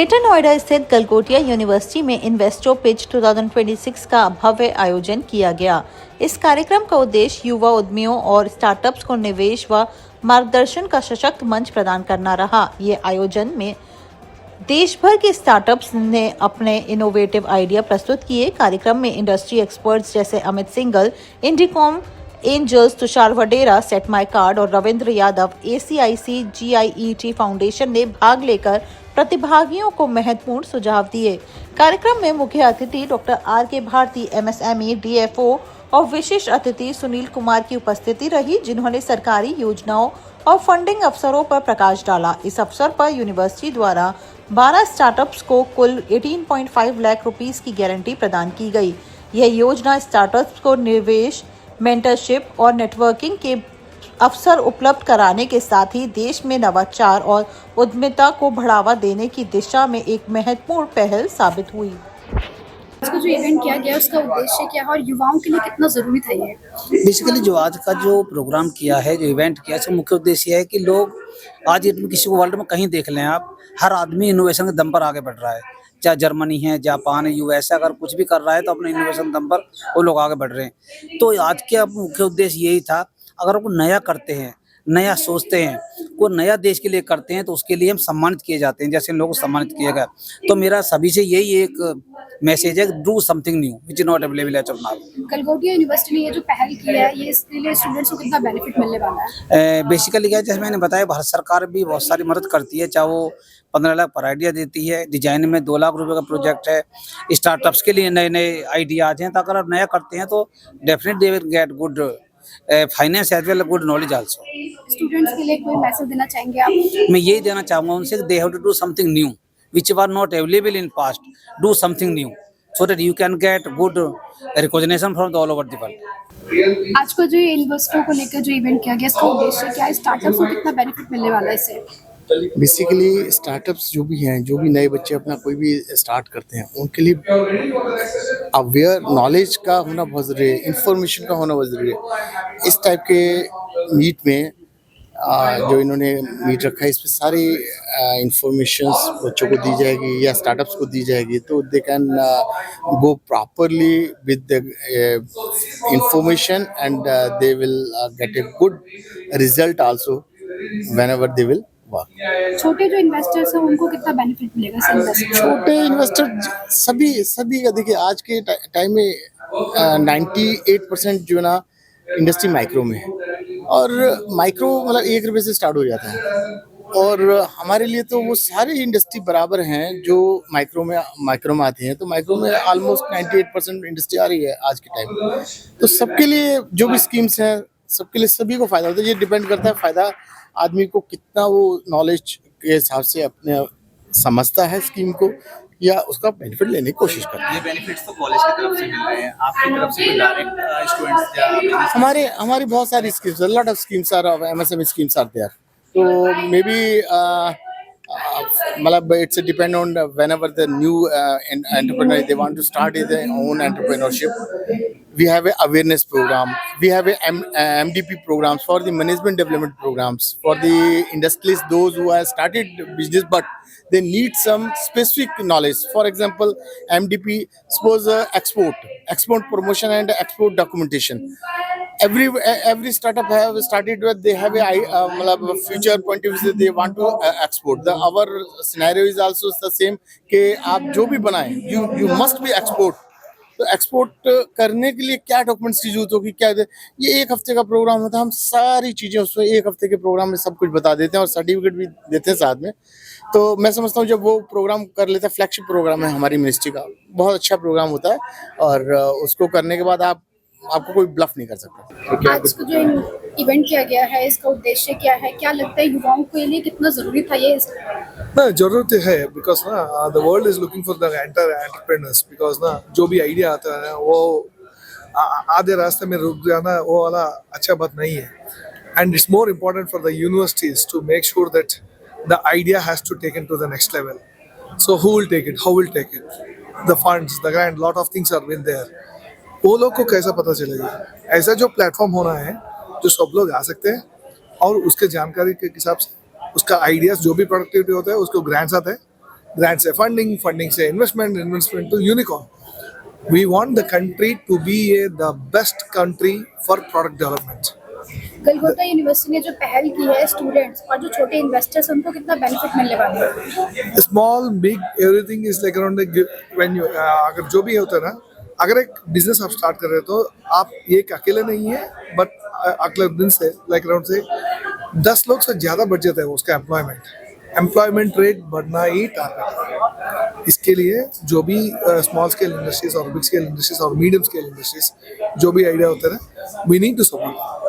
Greater Noida स्थित Galgotia university में इन्वेस्टो pitch 2026 का भव्य आयोजन किया गया। इस कार्यक्रम का उद्देश्य युवा उद्यमियों और स्टार्टअप्स को निवेश व मार्गदर्शन का सशक्त मंच प्रदान करना रहा। ये आयोजन में देश भर के स्टार्टअप्स ने अपने इनोवेटिव आइडिया प्रस्तुत किए। कार्यक्रम में इंडस्ट्री एक्सपर्ट्स जैसे Amit Singhal, Indicom angels, Tushar Vadera, set my card और Ravindra Yadav, ACIC GIET foundation ने भाग लेकर प्रतिभागियों को महत्वपूर्ण सुझाव दिए। कार्यक्रम में मुख्य अतिथि doctor RK Bharti, MSME DFO और विशेष अतिथि सुनील कुमार की उपस्थिति रही, जिन्होंने सरकारी योजनाओं और फंडिंग अवसरों पर प्रकाश डाला। इस अवसर पर यूनिवर्सिटी द्वारा 12 स्टार्टअप्स को कुल 18.5 लाख रुपीस की गारंटी प्रदान की गई। यह योजना स्टार्टअप्स को निवेश, मेंटरशिप और नेटवर्किंग के अवसर उपलब्ध कराने के साथ ही देश में नवाचार और उद्यमिता को बढ़ावा देने की दिशा में एक महत्वपूर्ण पहल साबित हुई। इसको जो इवेंट किया गया उसका उद्देश्य क्या है और युवाओं के लिए कितना जरूरी था ये? बेसिकली जो आज का जो प्रोग्राम किया है, जो इवेंट किया है, इसका मुख्य उद्देश्य है कि लोग आज किसी को वर्ल्ड में कहीं देख लें आप, हर आदमी इनोवेशन के दम पर आगे बढ़ रहा है। चाहे जर्मनी है, जापान है, US अगर कुछ भी कर रहा है तो अपने इनोवेशन दम पर वो लोग आगे बढ़ रहे हैं। तो आज के मुख्य उद्देश्य यही था, अगर वो नया करते हैं, नया सोचते हैं, कोई नया देश के लिए करते हैं तो उसके लिए हम सम्मानित किए जाते हैं, जैसे इन लोगों को सम्मानित किया गया। तो मेरा सभी से यही एक मैसेज है, do something new which is not available at now. Galgotia university ने ये जो पहल की है, ये इसके लिए स्टूडेंट्स को कितना बेनिफिट मिलने वाला है? बेसिकली क्या है, जैसे मैंने बताया, भारत सरकार भी बहुत सारी मदद करती है, चाहे वो 15 लाख पर आइडिया देती है, डिजाइन में 2 लाख रुपए का प्रोजेक्ट है, स्टार्टअप्स के लिए नए नए आइडियाज हैं। तो अगर आप नया करते हैं तो definitely they will get good finance as well good knowledge also. Students के लिए कोई मैसेज देना चाहेंगे आप? मैं यही देना चाहूँगा उनसे कि they have to do something new which were not available in past. Do something new so that you can get good recognition from all over the world. आज को जो इन्वेस्टरों को लेकर जो इवेंट किया गया, इसका उद्देश्य क्या है? स्टार्टअप्स को कितना बेनिफिट मिलने वाला है इससे? बेसिकली स्टार्टअप्स जो भी हैं, जो भी नए बच्चे अपना कोई भी स्टार्ट करते हैं, उनके लिए अवेयर नॉलेज का होना बहुत ज़रूरी है, इंफॉर्मेशन का होना बहुत ज़रूरी है। इस टाइप के मीट में जो इन्होंने मीट रखा है, इसमें सारी इंफॉर्मेशंस बच्चों को दी जाएगी या स्टार्टअप्स को दी जाएगी, तो they can go properly with the information and they will gate a good result also whenever they will work. छोटे जो इन्वेस्टर्स हैं उनको कितना बेनिफिट मिलेगा इससे? इन्वेस्टर छोटे इन्वेस्टर सभी का देखिए, आज के टाइम में 98% जो है ना इंडस्ट्री माइक्रो में है, और माइक्रो मतलब 1 रुपये से स्टार्ट हो जाता है, और हमारे लिए तो वो सारे इंडस्ट्री बराबर हैं जो माइक्रो में आती हैं। तो माइक्रो में ऑलमोस्ट 98% इंडस्ट्री आ रही है आज के टाइम में। तो सबके लिए जो भी स्कीम्स हैं, सबके लिए सभी को फ़ायदा होता है। ये डिपेंड करता है फ़ायदा आदमी को कितना वो नॉलेज के हिसाब से अपने समझता है स्कीम को, या उसका बेनिफिट लेने की कोशिश करता है। ये बेनिफिट्स तो कॉलेज की तरफ से मिल रहे हैं, आपकी तरफ से डायरेक्ट स्टूडेंट्स या बिजनेस? हमारी बहुत सारी schemes, lot of schemes are, MSME schemes are there. तो मे बी मतलब it's depend on whenever the new entrepreneur they want to start their own entrepreneurship. We have a awareness program, we have a MDP programs for the management development programs for the industries, those who have started business but they need some specific knowledge. For example, MDP, suppose export promotion and export documentation. Every startup have started with, they have a future point of view, they want to export. Our scenario is also the same कि आप जो भी बनाएं, you must be export. तो export करने के लिए क्या डॉक्यूमेंट्स की जरूरत होगी, क्या ये 1 हफ्ते का प्रोग्राम होता है। हम सारी चीज़ें उसमें 1 हफ्ते के प्रोग्राम में सब कुछ बता देते हैं और सर्टिफिकेट भी देते हैं साथ में। तो मैं समझता हूँ जब वो प्रोग्राम कर लेता है, फ्लैगशिप प्रोग्राम है हमारी मिनिस्ट्री का, बहुत अच्छा प्रोग्राम होता है, और उसको करने के बाद आपको कोई ब्लफ नहीं कर सकता। आज को जो इवेंट किया गया है, इसका उद्देश्य क्या है? क्या लगता है युवाओं के लिए कितना जरूरी था ये? ना जरूरत है, बिकॉज ना the world is looking for the entrepreneurs, because ना जो भी आइडिया आता है ना वो आधे रास्ते में रुक जाना, वो वाला अच्छा बात नहीं है। And it's more important for the universities to make sure that the idea has to taken to the next level. So who will take it, how will take it, the funds, the grant, lot of things are been there. वो लोग को कैसा पता चलेगा? ऐसा जो platform होना है जो सब लोग आ सकते हैं और उसके जानकारी के हिसाब से उसका आइडियाज जो भी प्रोडक्टिविटी होता है उसको ग्रांट्स आते हैं ग्रांट से फंडिंग, फंडिंग से investment, investment to unicorn. We want the country to be the best country for product development. Galgotia university ने जो पहल की है, स्टूडेंट्स और जो छोटे इन्वेस्टर्स उनको कितना बेनिफिट मिलने वाला है? Small big everything is like around when you अगर जो भी होता है ना, अगर एक बिजनेस आप स्टार्ट कर रहे हो तो आप एक अकेले नहीं है, बट अगले दिन से लाइक अराउंड से 10 लोग से ज़्यादा बढ़ जाता है उसका एम्प्लॉयमेंट रेट बढ़ना ही टारगेट है। इसके लिए जो भी स्मॉल स्केल इंडस्ट्रीज और बिग स्केल इंडस्ट्रीज और मीडियम स्केल इंडस्ट्रीज जो भी आइडिया होता है ना, वी नीड टू सपोर्ट।